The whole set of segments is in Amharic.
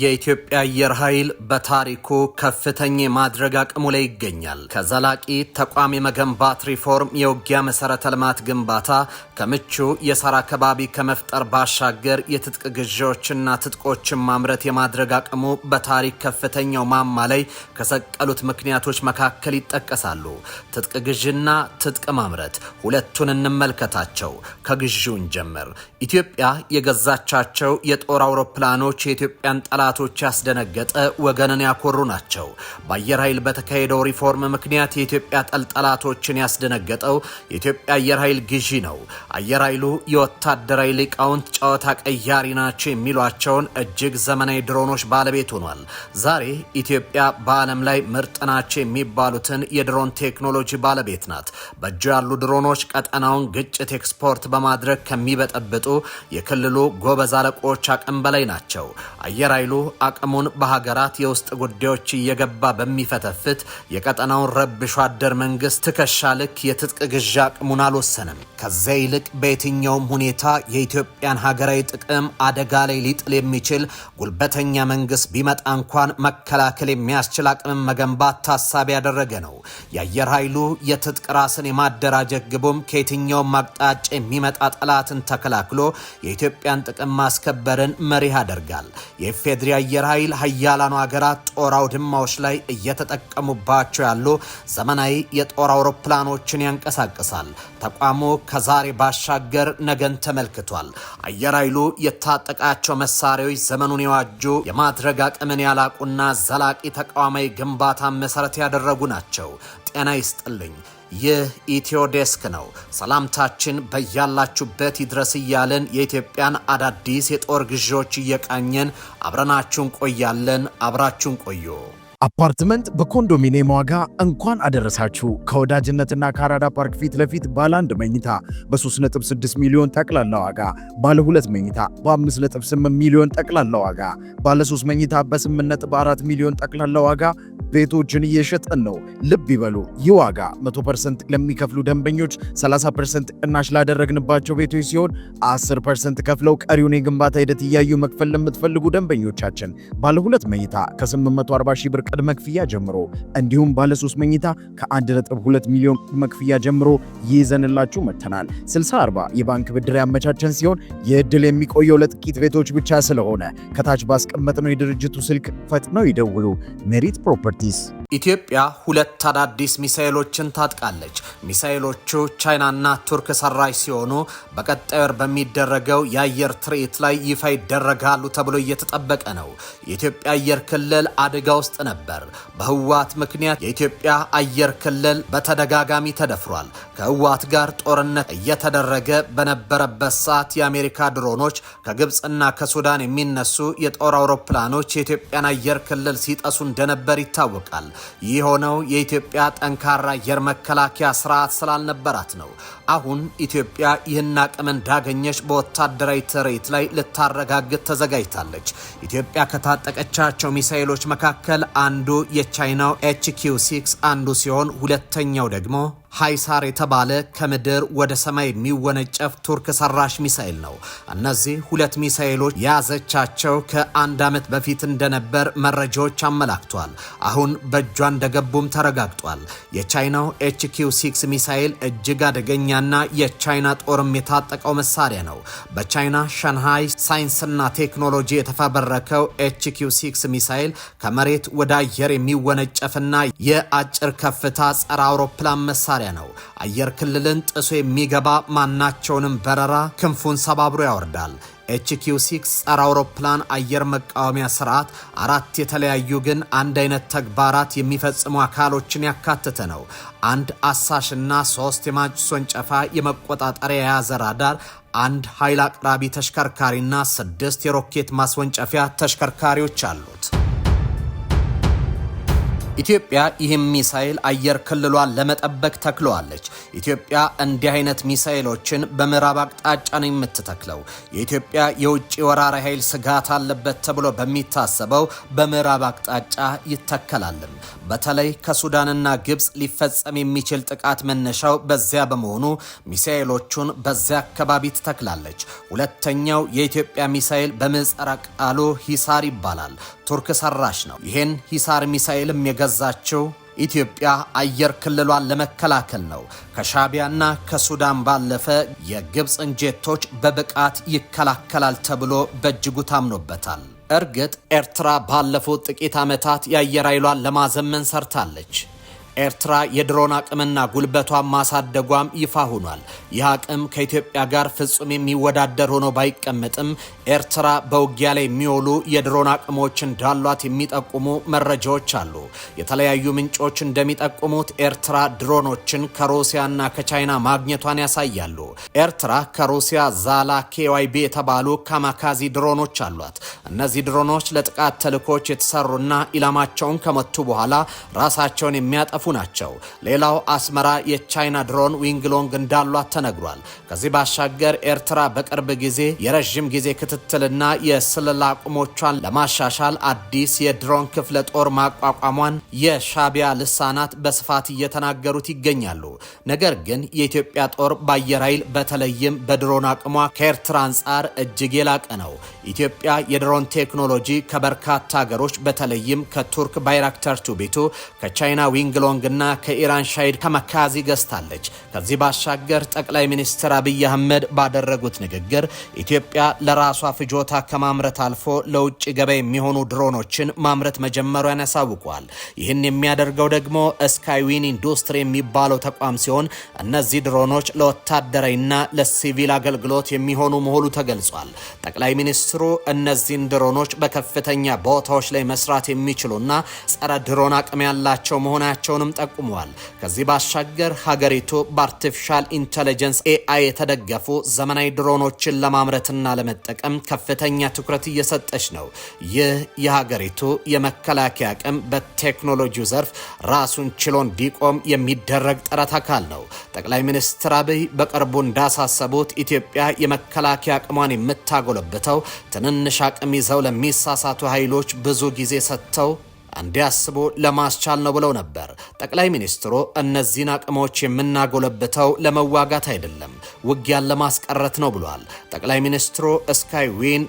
የኢትዮጵያ አየር ኃይል በታሪኩ ከፍተኛ ማድረግ አቅሙ ላይ ይገኛል። ከዘላቂ ተቋም የመገንባት ሪፎርም፣ የውጊያ መሰረተ ልማት ግንባታ፣ ከምቹ የሰራ ከባቢ ከመፍጠር ባሻገር የትጥቅ ግዢዎችና ትጥቆችን ማምረት የማድረግ አቅሙ በታሪክ ከፍተኛው ማማ ላይ ከሰቀሉት ምክንያቶች መካከል ይጠቀሳሉ። ትጥቅ ግዢና ትጥቅ ማምረት ሁለቱን እንመልከታቸው። ከግዢውን ጀምር። ኢትዮጵያ የገዛቻቸው የጦር አውሮፕላኖች የኢትዮጵያን ጠላቶች ያስደነገጠ ወገንን ያኮሩ ናቸው። በአየር ኃይል በተካሄደው ሪፎርም ምክንያት የኢትዮጵያ ጠላቶችን ያስደነገጠው የኢትዮጵያ አየር ኃይል ግዢ ነው። አየር ኃይሉ የወታደራዊ ሊቃውንት ጨዋታ ቀያሪ ናቸው የሚሏቸውን እጅግ ዘመናዊ ድሮኖች ባለቤት ሆኗል። ዛሬ ኢትዮጵያ በዓለም ላይ ምርጥ ናቸው የሚባሉትን የድሮን ቴክኖሎጂ ባለቤት ናት። በእጁ ያሉ ድሮኖች ቀጠናውን ግጭት ኤክስፖርት በማድረግ ከሚበጠብጡ የክልሉ ጎበዝ አለቆች አቅም በላይ ናቸው። አየር ኃይሉ አቅሙን በሀገራት የውስጥ ጉዳዮች እየገባ በሚፈተፍት የቀጠናውን ረብሾ አደር መንግስት ትከሻ ልክ የትጥቅ ግዢ አቅሙን አልወሰንም። ከዚያ ይልቅ በየትኛውም ሁኔታ የኢትዮጵያን ሀገራዊ ጥቅም አደጋ ላይ ሊጥል የሚችል ጉልበተኛ መንግስት ቢመጣ እንኳን መከላከል የሚያስችል አቅምን መገንባት ታሳቢ ያደረገ ነው። የአየር ኃይሉ የትጥቅ ራስን የማደራጀት ግቡም ከየትኛውም አቅጣጫ የሚመጣ ጠላትን ተከላክሎ የኢትዮጵያን ጥቅም ማስከበርን መሪህ ያደርጋል። የኢፌዴሪ አየር ኃይል ሀያላኑ ሀገራት ጦር አውድማዎች ላይ እየተጠቀሙባቸው ያሉ ዘመናዊ የጦር አውሮፕላኖችን ያንቀሳቅሳል። ተቋሙ ከዛሬ ባሻገር ነገን ተመልክቷል። አየር ኃይሉ የታጠቃቸው መሳሪያዎች ዘመኑን የዋጁ የማድረግ አቅምን ያላቁና ዘላቂ ተቋማዊ ግንባታ መሰረት ያደረጉ ናቸው። ጤና ይስጥልኝ። ይህ ኢትዮ ዴስክ ነው። ሰላምታችን በያላችሁበት ይድረስ እያለን የኢትዮጵያን አዳዲስ የጦር ግዢዎች እየቃኘን አብረናችሁን ቆያለን። አብራችሁን ቆዩ። አፓርትመንት በኮንዶሚኒየም ዋጋ እንኳን አደረሳችሁ። ከወዳጅነትና ከአራዳ ፓርክ ፊት ለፊት ባለ 1 መኝታ በ3.6 ሚሊዮን ጠቅላላ ዋጋ፣ ባለ 2 መኝታ በ5.8 ሚሊዮን ጠቅላላ ዋጋ፣ ባለ 3 መኝታ በ8.4 ሚሊዮን ጠቅላላ ዋጋ ቤቶችን እየሸጥን ነው። ልብ ይበሉ፣ ይህ ዋጋ 100% ለሚከፍሉ ደንበኞች 30% ቅናሽ ላደረግንባቸው ቤቶች ሲሆን 10% ከፍለው ቀሪውን የግንባታ ሂደት እያዩ መክፈል ለምትፈልጉ ደንበኞቻችን ባለ 2 መኝታ ከ840 ሺህ ብር ቅድመ ክፍያ ጀምሮ እንዲሁም ባለ 3 መኝታ ከ1.2 ሚሊዮን ቅድመ ክፍያ ጀምሮ ይዘንላችሁ መጥተናል። 60/40 የባንክ ብድር ያመቻቸን ሲሆን የዕድል የሚቆየው ለጥቂት ቤቶች ብቻ ስለሆነ ከታች ባስቀመጥነው የድርጅቱ ስልክ ፈጥነው ይደውሉ። ሜሪት ፕሮፐርቲ። ኢትዮጵያ 2 አዳዲስ ሚሳኤሎችን ታጥቃለች። ሚሳኤሎቹ ቻይናና ቱርክ ሰራሽ ሲሆኑ በቀጣይ ወር በሚደረገው የአየር ትርኢት ላይ ይፋ ይደረጋሉ ተብሎ እየተጠበቀ ነው። የኢትዮጵያ አየር ክልል አደጋ ውስጥ ነበር። በህወሓት ምክንያት የኢትዮጵያ አየር ክልል በተደጋጋሚ ተደፍሯል። ከህወሓት ጋር ጦርነት እየተደረገ በነበረበት ሰዓት የአሜሪካ ድሮኖች ከግብፅና ከሱዳን የሚነሱ የጦር አውሮፕላኖች የኢትዮጵያን አየር ክልል ሲጠሱ እንደነበር ይታወቃል። ይህ ሆነው የኢትዮጵያ ጠንካራ አየር መከላከያ ስርዓት ስላልነበራት ነው። አሁን ኢትዮጵያ ይህን አቅም እንዳገኘች በወታደራዊ ትርኢት ላይ ልታረጋግጥ ተዘጋጅታለች። ኢትዮጵያ ከታጠቀቻቸው ሚሳኤሎች መካከል አንዱ የቻይናው HQ-6 አንዱ ሲሆን ሁለተኛው ደግሞ ሃይሳር የተባለ ከምድር ወደ ሰማይ የሚወነጨፍ ቱርክ ሰራሽ ሚሳኤል ነው። እነዚህ 2 ሚሳኤሎች የያዘቻቸው ከ1 ዓመት በፊት እንደነበር መረጃዎች አመላክቷል። አሁን በእጇ እንደገቡም ተረጋግጧል። የቻይናው HQ-6 ሚሳኤል እጅግ አደገኛና የቻይና ጦርም የታጠቀው መሳሪያ ነው። በቻይና ሻንሃይ ሳይንስና ቴክኖሎጂ የተፈበረከው HQ-6 ሚሳኤል ከመሬት ወደ አየር የሚወነጨፍና የአጭር ከፍታ ጸረ አውሮፕላን መሳሪያ ነው። አየር ክልልን ጥሶ የሚገባ ማናቸውንም በረራ ክንፉን ሰባብሮ ያወርዳል። HQ-6 ጸረ አውሮፕላን አየር መቃወሚያ ስርዓት 4 የተለያዩ ግን አንድ አይነት ተግባራት የሚፈጽሙ አካሎችን ያካተተ ነው። 1 አሳሽና 3 የማስወንጨፋ የመቆጣጠሪያ የያዘ ራዳር፣ 1 ኃይል አቅራቢ ተሽከርካሪና 6 የሮኬት ማስወንጨፊያ ተሽከርካሪዎች አሉት። ኢትዮጵያ ይህም ሚሳኤል አየር ክልሏን ለመጠበቅ ተክለዋለች። ኢትዮጵያ እንዲህ አይነት ሚሳኤሎችን በምዕራብ አቅጣጫ ነው የምትተክለው። የኢትዮጵያ የውጭ ወራሪ ኃይል ስጋት አለበት ተብሎ በሚታሰበው በምዕራብ አቅጣጫ ይተከላልም። በተለይ ከሱዳንና ግብጽ ሊፈጸም የሚችል ጥቃት መነሻው በዚያ በመሆኑ ሚሳኤሎቹን በዚያ አካባቢ ትተክላለች። ሁለተኛው የኢትዮጵያ ሚሳኤል በምህጻረ ቃሉ ሂሳር ይባላል። ቱርክ ሰራሽ ነው። ይህን ሂሳር ሚሳኤልም የገዛችው ኢትዮጵያ አየር ክልሏን ለመከላከል ነው። ከሻቢያና ከሱዳን ባለፈ የግብፅን ጄቶች በብቃት ይከላከላል ተብሎ በእጅጉ ታምኖበታል። እርግጥ ኤርትራ ባለፉት ጥቂት ዓመታት የአየር ኃይሏን ለማዘመን ሰርታለች። ኤርትራ የድሮን አቅምና ጉልበቷን ማሳደጓም ይፋ ሆኗል። ይህ አቅም ከኢትዮጵያ ጋር ፍጹም የሚወዳደር ሆኖ ባይቀመጥም ኤርትራ በውጊያ ላይ የሚውሉ የድሮን አቅሞች እንዳሏት የሚጠቁሙ መረጃዎች አሉ። የተለያዩ ምንጮች እንደሚጠቁሙት ኤርትራ ድሮኖችን ከሩሲያና ከቻይና ማግኘቷን ያሳያሉ። ኤርትራ ከሩሲያ ዛላ KYB የተባሉ ካማካዚ ድሮኖች አሏት። እነዚህ ድሮኖች ለጥቃት ተልኮች የተሰሩና ኢላማቸውን ከመቱ በኋላ ራሳቸውን የሚያጠፉ ናቸው። ሌላው አስመራ የቻይና ድሮን ዊንግሎንግ እንዳሏት ተነግሯል። ከዚህ ባሻገር ኤርትራ በቅርብ ጊዜ የረዥም ጊዜ ክትትልና የስለላ አቅሞቿን ለማሻሻል አዲስ የድሮን ክፍለ ጦር ማቋቋሟን የሻቢያ ልሳናት በስፋት እየተናገሩት ይገኛሉ። ነገር ግን የኢትዮጵያ ጦር በአየር ኃይል በተለይም በድሮን አቅሟ ከኤርትራ አንጻር እጅግ የላቀ ነው። ኢትዮጵያ የድሮን ቴክኖሎጂ ከበርካታ ሀገሮች በተለይም ከቱርክ ባይራክተር ቱቢቱ፣ ከቻይና ዊንግሎንግ እና ከኢራን ሻሂድ ካማካዚ ገዝታለች። ከዚህ ባሻገር ጠቅላይ ሚኒስትር አብይ አህመድ ባደረጉት ንግግር ኢትዮጵያ ለራሷ ፍጆታ ከማምረት አልፎ ለውጭ ገበያ የሚሆኑ ድሮኖችን ማምረት መጀመሯን ያሳውቋል። ይህን የሚያደርገው ደግሞ ስካይዊን ኢንዱስትሪ የሚባለው ተቋም ሲሆን እነዚህ ድሮኖች ለወታደራዊና ለሲቪል አገልግሎት የሚሆኑ መሆኑ ተገልጿል። ጠቅላይ ሚኒስትሩ እነዚህን ድሮኖች በከፍተኛ ቦታዎች ላይ መስራት የሚችሉና ጸረ ድሮን አቅም ያላቸው መሆናቸውን ጠቁመዋል። ከዚህ ባሻገር ሀገሪቱ በአርቲፊሻል ኢንተለጀንስ AI የተደገፉ ዘመናዊ ድሮኖችን ለማምረትና ለመጠቀም ከፍተኛ ትኩረት እየሰጠች ነው። ይህ የሀገሪቱ የመከላከያ አቅም በቴክኖሎጂው ዘርፍ ራሱን ችሎ እንዲቆም የሚደረግ ጥረት አካል ነው። ጠቅላይ ሚኒስትር አብይ በቅርቡ እንዳሳሰቡት ኢትዮጵያ የመከላከያ አቅሟን የምታጎለብተው ትንንሽ አቅም ይዘው ለሚሳሳቱ ኃይሎች ብዙ ጊዜ ሰጥተው እንዲያስቡ ለማስቻል ነው ብለው ነበር። ጠቅላይ ሚኒስትሩ እነዚህን አቅሞች የምናጎለብተው ለመዋጋት አይደለም፣ ውጊያን ለማስቀረት ነው ብሏል። ጠቅላይ ሚኒስትሩ ስካይዊን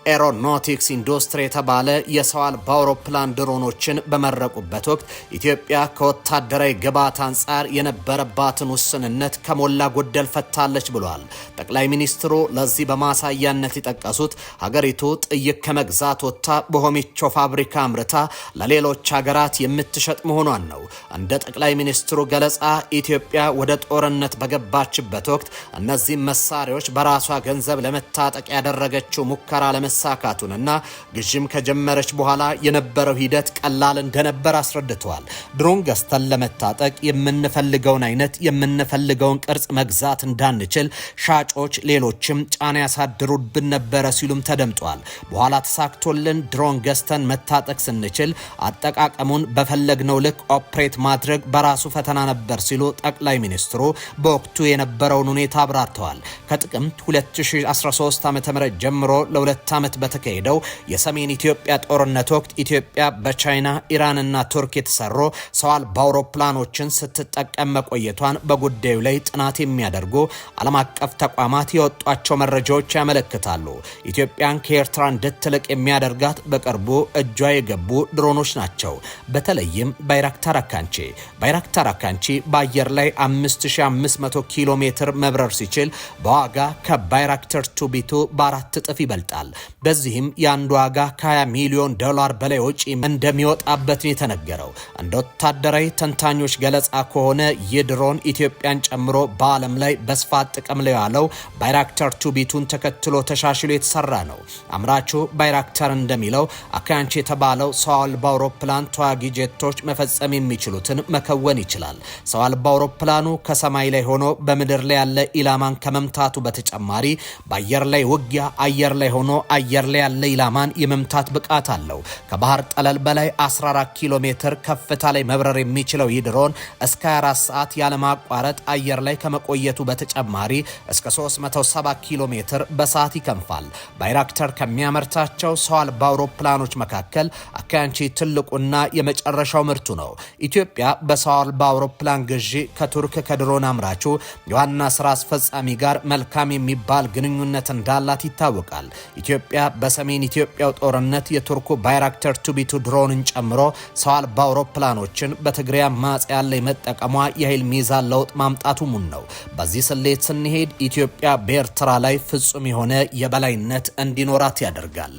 ኤሮኖቲክስ ኢንዱስትሪ የተባለ የሰው አልባ አውሮፕላን ድሮኖችን በመረቁበት ወቅት ኢትዮጵያ ከወታደራዊ ግብዓት አንጻር የነበረባትን ውስንነት ከሞላ ጎደል ፈታለች ብሏል። ጠቅላይ ሚኒስትሩ ለዚህ በማሳያነት የጠቀሱት ሀገሪቱ ጥይት ከመግዛት ወጥታ በሆሚቾ ፋብሪካ አምርታ ለሌሎች ሀገራት የምትሸጥ መሆኗን ነው። እንደ ጠቅላይ ሚኒስትሩ ገለጻ ኢትዮጵያ ወደ ጦርነት በገባችበት ወቅት እነዚህ መሳሪያዎች በራሷ ገንዘብ ለመታጠቅ ያደረገችው ሙከራ መሳካቱንና ግዥም ከጀመረች በኋላ የነበረው ሂደት ቀላል እንደነበር አስረድተዋል። ድሮን ገዝተን ለመታጠቅ የምንፈልገውን አይነት የምንፈልገውን ቅርጽ መግዛት እንዳንችል ሻጮች ሌሎችም ጫና ያሳድሩብን ነበረ ሲሉም ተደምጧል። በኋላ ተሳክቶልን ድሮን ገዝተን መታጠቅ ስንችል አጠቃቀሙን በፈለግነው ልክ ኦፕሬት ማድረግ በራሱ ፈተና ነበር ሲሉ ጠቅላይ ሚኒስትሩ በወቅቱ የነበረውን ሁኔታ አብራርተዋል። ከጥቅምት 2013 ዓ.ም ጀምሮ ለሁለት ዓመት በተካሄደው የሰሜን ኢትዮጵያ ጦርነት ወቅት ኢትዮጵያ በቻይና ኢራንና ቱርክ የተሰሩ ሰው አልባ አውሮፕላኖችን ስትጠቀም መቆየቷን በጉዳዩ ላይ ጥናት የሚያደርጉ ዓለም አቀፍ ተቋማት የወጧቸው መረጃዎች ያመለክታሉ። ኢትዮጵያን ከኤርትራ እንድትልቅ የሚያደርጋት በቅርቡ እጇ የገቡ ድሮኖች ናቸው። በተለይም ባይራክታር አካንቺ በአየር ላይ 5500 ኪሎ ሜትር መብረር ሲችል በዋጋ ከባይራክተር ቱቢቱ በ4 እጥፍ ይበልጣል። በዚህም የአንድ ዋጋ ከ20 ሚሊዮን ዶላር በላይ ወጪ እንደሚወጣበት ነው የተነገረው። እንደ ወታደራዊ ተንታኞች ገለጻ ከሆነ ይህ ድሮን ኢትዮጵያን ጨምሮ በዓለም ላይ በስፋት ጥቅም ላይ ያለው ባይራክተር ቱቢቱን ተከትሎ ተሻሽሎ የተሰራ ነው። አምራቹ ባይራክተር እንደሚለው አካንቺ የተባለው ሰው አልባ አውሮፕላን ተዋጊ ጄቶች መፈጸም የሚችሉትን መከወን ይችላል። ሰው አልባ አውሮፕላኑ ከሰማይ ላይ ሆኖ በምድር ላይ ያለ ኢላማን ከመምታቱ በተጨማሪ በአየር ላይ ውጊያ፣ አየር ላይ ሆኖ አየር ላይ ያለ ኢላማን የመምታት ብቃት አለው። ከባህር ጠለል በላይ 14 ኪሎ ሜትር ከፍታ ላይ መብረር የሚችለው ይህ ድሮን እስከ 24 ሰዓት ያለማቋረጥ አየር ላይ ከመቆየቱ በተጨማሪ እስከ 370 ኪሎ ሜትር በሰዓት ይከንፋል። ባይራክተር ከሚያመርታቸው ሰው አልባ አውሮፕላኖች መካከል አካያንቺ ትልቁና የመጨረሻው ምርቱ ነው። ኢትዮጵያ በሰው አልባ አውሮፕላን ግዢ ከቱርክ ከድሮን አምራቹ የዋና ስራ አስፈጻሚ ጋር መልካም የሚባል ግንኙነት እንዳላት ይታወቃል። ኢትዮጵያ በሰሜን ኢትዮጵያው ጦርነት የቱርኩ ባይራክተር ቱቢቱ ድሮንን ጨምሮ ሰው አልባ አውሮፕላኖችን በትግራይ አማጽያን ላይ መጠቀሟ የኃይል ሚዛን ለውጥ ማምጣቱ ሙን ነው። በዚህ ስሌት ስንሄድ ኢትዮጵያ በኤርትራ ላይ ፍጹም የሆነ የበላይነት እንዲኖራት ያደርጋል።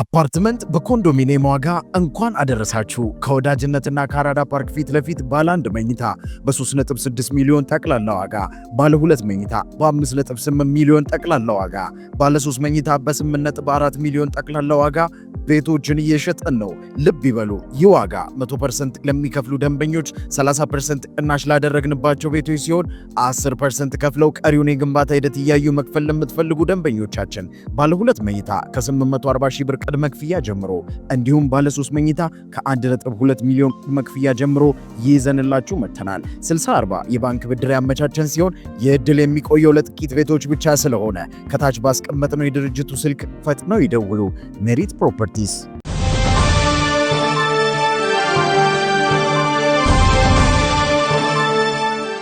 አፓርትመንት በኮንዶሚኒየም ዋጋ እንኳን አደረሳችሁ። ከወዳጅነትና ከአራዳ ፓርክ ፊት ለፊት ባለ 1 መኝታ በ3.6 ሚሊዮን ጠቅላላ ዋጋ፣ ባለ 2 መኝታ በ5.8 ሚሊዮን ጠቅላላ ዋጋ፣ ባለ 3 መኝታ በ8.4 ሚሊዮን ጠቅላላ ዋጋ ቤቶችን እየሸጥን ነው። ልብ ይበሉ፣ ይህ ዋጋ 100% ለሚከፍሉ ደንበኞች 30% ቅናሽ ላደረግንባቸው ቤቶች ሲሆን 10% ከፍለው ቀሪውን የግንባታ ሂደት እያዩ መክፈል ለምትፈልጉ ደንበኞቻችን ባለ 2 መኝታ ከ840 ሺህ ብር ቅድመ ክፍያ ጀምሮ እንዲሁም ባለ 3 መኝታ ከ1.2 ሚሊዮን ቅድመ ክፍያ ጀምሮ ይዘንላችሁ መጥተናል። 60/40 የባንክ ብድር ያመቻቸን ሲሆን የዕድል የሚቆየው ለጥቂት ቤቶች ብቻ ስለሆነ ከታች ባስቀመጥነው የድርጅቱ ስልክ ፈጥነው ይደውሉ። ሜሪት ፕሮፐርቲስ